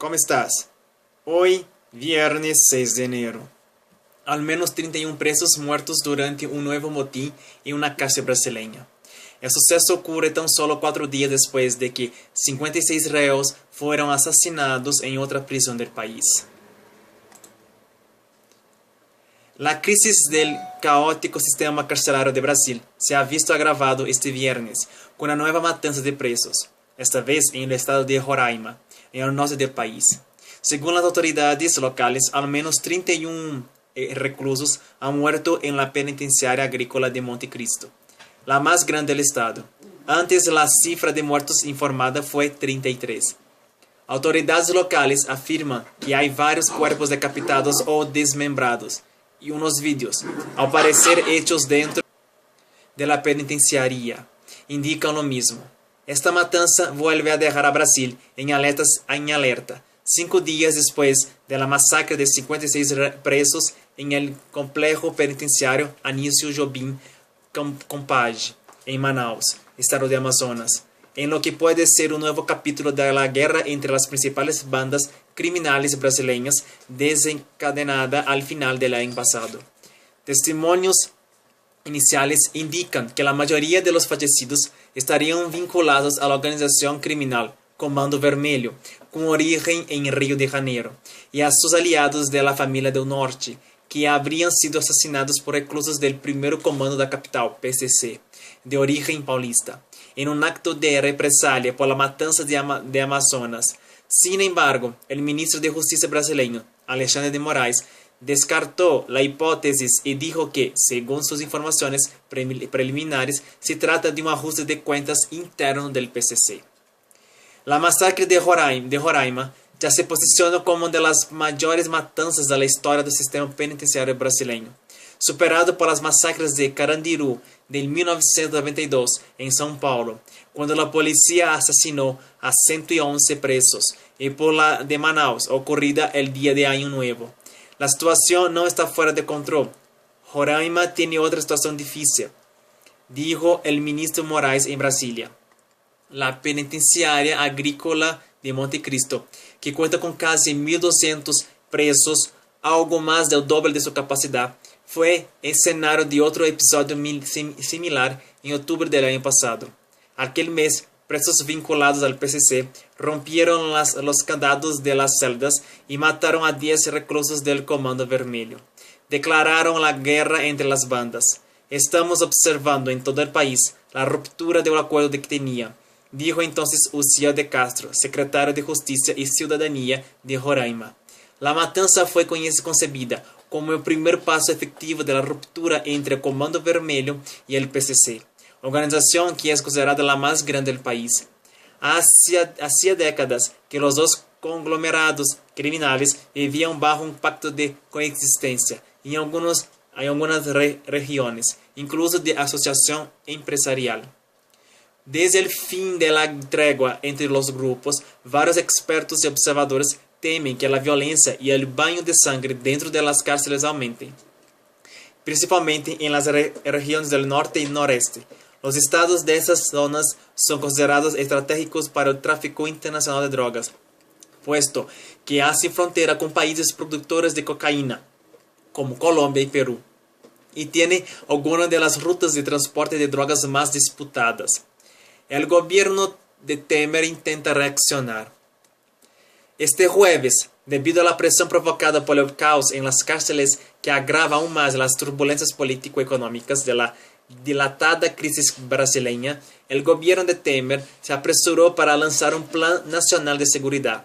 ¿Cómo estás? Hoy, viernes 6 de enero. Al menos 31 presos muertos durante un nuevo motín en una cárcel brasileña. El suceso ocurre tan solo 4 días después de que 56 reos fueron asesinados en otra prisión del país. La crisis del caótico sistema carcelario de Brasil se ha visto agravado este viernes con una nueva matanza de presos, esta vez en el estado de Roraima, en el norte del país. Según las autoridades locales, al menos 31 reclusos han muerto en la penitenciaria agrícola de Montecristo, la más grande del estado. Antes la cifra de muertos informada fue 33. Autoridades locales afirman que hay varios cuerpos decapitados o desmembrados y unos vídeos, al parecer hechos dentro de la penitenciaría, indican lo mismo. Esta matanza vuelve a dejar a Brasil en alerta 5 días después de la masacre de 56 presos en el complejo penitenciario Anísio Jobim Compage, en Manaus, estado de Amazonas, en lo que puede ser un nuevo capítulo de la guerra entre las principales bandas criminales brasileñas desencadenada al final del año pasado. Testimonios iniciales indican que la mayoría de los fallecidos estarían vinculados a la organización criminal Comando Vermelho, con origen en Río de Janeiro, y a sus aliados de la Familia del Norte, que habrían sido asesinados por reclusos del primer comando da capital, PCC, de origen paulista, en un acto de represalia por la matanza de Amazonas. Sin embargo, el ministro de Justicia brasileño, Alexandre de Moraes, descartó la hipótesis y dijo que, según sus informaciones preliminares, se trata de un ajuste de cuentas interno del PCC. La masacre de Roraima ya se posicionó como una de las mayores matanzas de la historia del sistema penitenciario brasileño, superado por las masacres de Carandiru de 1992 en São Paulo, cuando la policía asesinó a 111 presos, y por la de Manaus, ocurrida el día de Año Nuevo. La situación no está fuera de control. Roraima tiene otra situación difícil, dijo el ministro Moraes en Brasilia. La penitenciaria agrícola de Montecristo, que cuenta con casi 1.200 presos, algo más del doble de su capacidad, fue escenario de otro episodio similar en octubre del año pasado. Aquel mes, presos vinculados al PCC rompieron los candados de las celdas y mataron a 10 reclusos del Comando Vermelho. Declararon la guerra entre las bandas. Estamos observando en todo el país la ruptura del acuerdo de que tenía, dijo entonces Uciel de Castro, secretario de Justicia y Ciudadanía de Roraima. La matanza fue concebida como el primer paso efectivo de la ruptura entre el Comando Vermelho y el PCC, organización que es considerada la más grande del país. Hacía décadas que los dos conglomerados criminales vivían bajo un pacto de coexistencia en algunas regiones, incluso de asociación empresarial. Desde el fin de la tregua entre los grupos, varios expertos y observadores temen que la violencia y el baño de sangre dentro de las cárceles aumenten, principalmente en las regiones del norte y noreste. Los estados de esas zonas son considerados estratégicos para el tráfico internacional de drogas, puesto que hacen frontera con países productores de cocaína, como Colombia y Perú, y tiene algunas de las rutas de transporte de drogas más disputadas. El gobierno de Temer intenta reaccionar. Este jueves, debido a la presión provocada por el caos en las cárceles que agrava aún más las turbulencias político-económicas de la dilatada crisis brasileña, el gobierno de Temer se apresuró para lanzar un plan nacional de seguridad.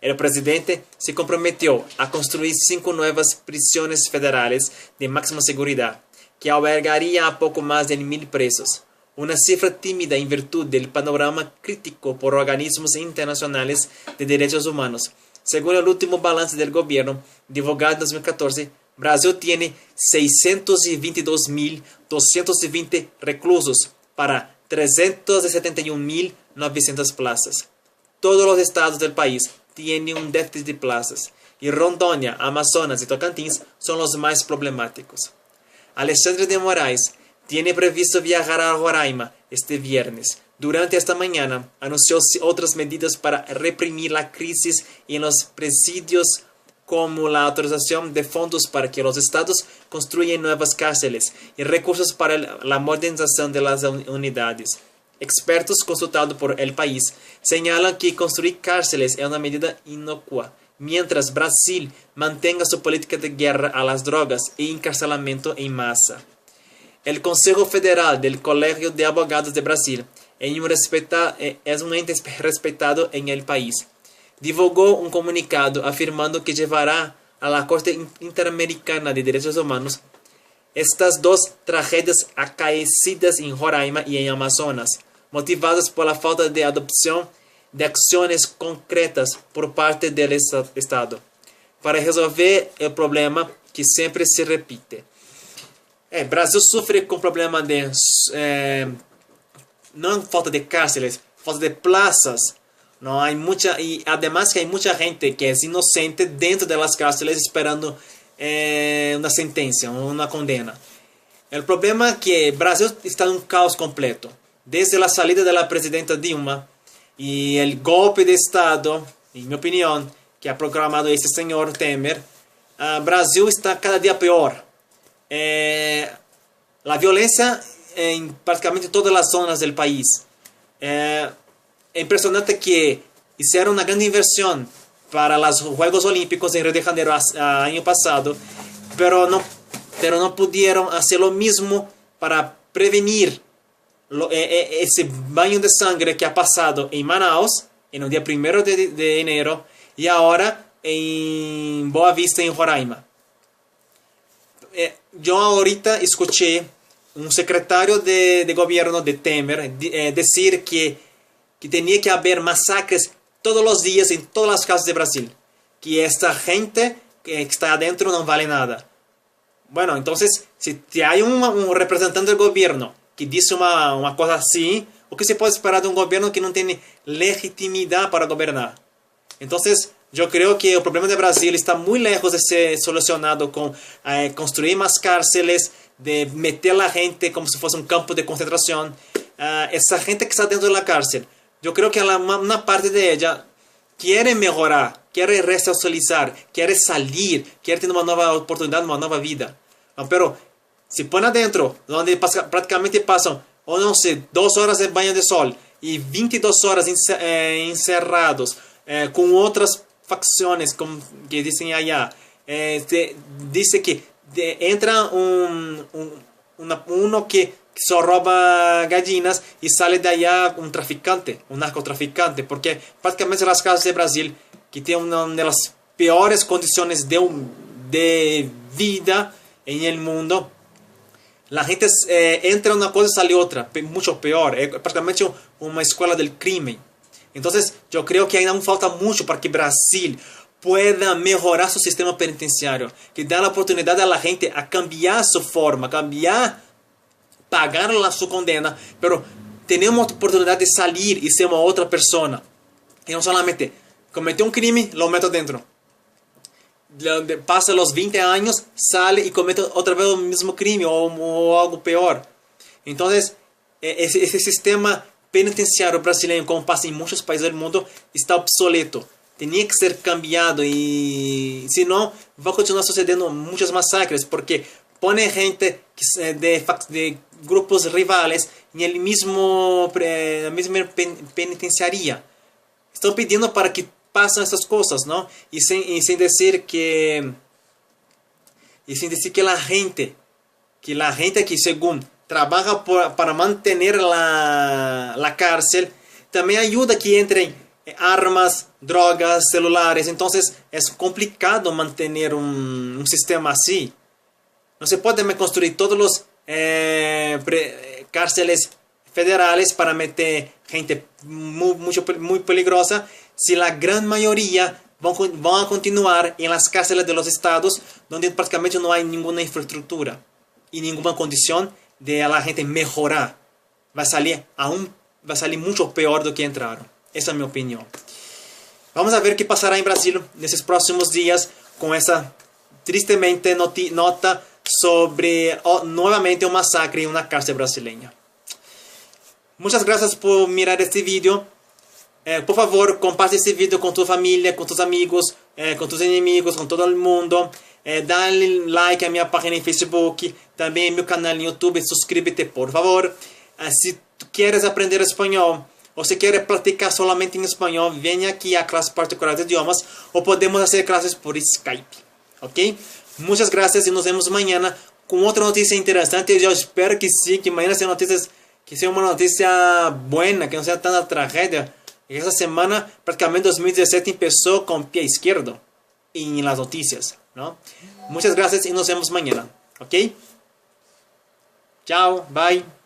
El presidente se comprometió a construir 5 nuevas prisiones federales de máxima seguridad, que albergarían a poco más de 1.000 presos. Una cifra tímida en virtud del panorama crítico por organismos internacionales de derechos humanos. Según el último balance del gobierno, divulgado en 2014, Brasil tiene 622.220 reclusos para 371.900 plazas. Todos los estados del país tienen un déficit de plazas, y Rondônia, Amazonas y Tocantins son los más problemáticos. Alexandre de Moraes tiene previsto viajar a Roraima este viernes durante esta mañana anunció otras medidas para reprimir la crisis en los presidios, como la autorización de fondos para que los estados construyan nuevas cárceles y recursos para la modernización de las unidades. Expertos consultados por El País señalan que construir cárceles es una medida inocua, mientras Brasil mantenga su política de guerra a las drogas y encarcelamiento en masa. El Consejo Federal del Colegio de Abogados de Brasil es un ente respetado en el país. Divulgó un comunicado afirmando que llevará a la Corte Interamericana de Derechos Humanos estas dos tragedias acaecidas en Roraima y en Amazonas, motivadas por la falta de adopción de acciones concretas por parte del Estado para resolver el problema que siempre se repite. Brasil sufre con problema de no falta de cárceles, falta de plazas. No hay mucha, y además que hay mucha gente que es inocente dentro de las cárceles esperando una sentencia, una condena. El problema es que Brasil está en un caos completo. Desde la salida de la presidenta Dilma y el golpe de Estado, en mi opinión, que ha proclamado este señor Temer, Brasil está cada día peor. La violencia en prácticamente todas las zonas del país. Es impresionante que hicieron una gran inversión para los Juegos Olímpicos en Río de Janeiro año pasado, pero no pudieron hacer lo mismo para prevenir ese baño de sangre que ha pasado en Manaus en el día 1 de enero y ahora en Boa Vista, en Roraima. Yo ahorita escuché un secretario de gobierno de Temer decir que tenía que haber masacres todos los días en todas las casas de Brasil, que esta gente que está adentro no vale nada. Bueno, entonces, si hay un representante del gobierno que dice una cosa así, ¿o qué se puede esperar de un gobierno que no tiene legitimidad para gobernar? Entonces, yo creo que el problema de Brasil está muy lejos de ser solucionado con construir más cárceles, de meter a la gente como si fuese un campo de concentración. Esa gente que está dentro de la cárcel, yo creo que una parte de ella quiere mejorar, quiere resocializar, quiere salir, quiere tener una nueva oportunidad, una nueva vida. Pero si pone adentro, donde prácticamente pasan, o no sé, 2 horas de baño de sol y 22 horas encerrados con otras facciones como que dicen allá, dice que entra uno que solo roba gallinas y sale de allá un traficante, un narcotraficante, porque prácticamente las casas de Brasil, que tienen una de las peores condiciones de vida en el mundo, la gente entra una cosa y sale otra, mucho peor, es prácticamente una escuela del crimen. Entonces yo creo que ainda falta mucho para que Brasil pueda mejorar su sistema penitenciario, que dé la oportunidad a la gente a cambiar su forma, pagar su condena, pero tenemos oportunidad de salir y ser una otra persona. Y no solamente cometió un crimen, lo meto dentro. Pasa los 20 años, sale y comete otra vez el mismo crimen o algo peor. Entonces, ese sistema penitenciario brasileño, como pasa en muchos países del mundo, está obsoleto. Tenía que ser cambiado y si no, va a continuar sucediendo muchas masacres porque pone gente de grupos rivales en la misma penitenciaría. Están pidiendo para que pasen estas cosas, ¿no? Y sin decir que la gente que según trabaja para mantener la cárcel, también ayuda a que entren armas, drogas, celulares. Entonces es complicado mantener un sistema así. No se puede construir todos los cárceles federales para meter gente muy peligrosa si la gran mayoría van a continuar en las cárceles de los estados donde prácticamente no hay ninguna infraestructura y ninguna condición de a la gente mejorar. Va a salir mucho peor do que entraron. Esa es mi opinión. Vamos a ver qué pasará en Brasil en estos próximos días con esa tristemente nota sobre nuevamente un masacre en una cárcel brasileña. Muchas gracias por mirar este vídeo. Por favor, comparte este vídeo con tu familia, con tus amigos, con tus inimigos, con todo el mundo. Dale like a mi página en Facebook, también en mi canal en YouTube. Suscríbete, por favor. Si tú quieres aprender español o si quieres practicar solamente en español, ven aquí a clases particulares de idiomas o podemos hacer clases por Skype. ¿Ok? Muchas gracias y nos vemos mañana con otra noticia interesante. Yo espero que sí, que mañana sea noticias, que sea una noticia buena, que no sea tanta tragedia. Esta semana, prácticamente 2017 empezó con pie izquierdo en las noticias, ¿no? Muchas gracias y nos vemos mañana, ¿ok? Chao, bye.